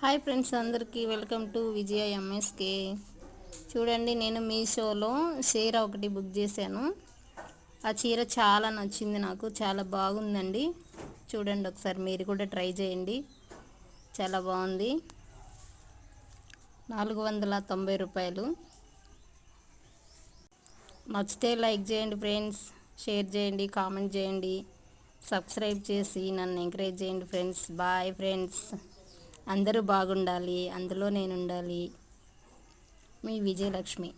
Hi friends, అందరికీ welcome to Vijaya MSK. చూడండి, నేను మీషోలో చీర ఒకటి బుక్ చేశాను. ఆ చీర చాలా నచ్చింది, నాకు చాలా బాగుందండి. చూడండి, ఒకసారి మీరు కూడా ట్రై చేయండి. చాలా బాగుంది. 490 రూపాయలు. నచ్చితే లైక్ చేయండి ఫ్రెండ్స్, షేర్ చేయండి, కామెంట్ చేయండి, సబ్స్క్రైబ్ చేసి నన్ను ఎంకరేజ్ చేయండి ఫ్రెండ్స్. Bye friends. అందరూ బాగుండాలి, అందులో నేను ఉండాలి. మీ విజయలక్ష్మి.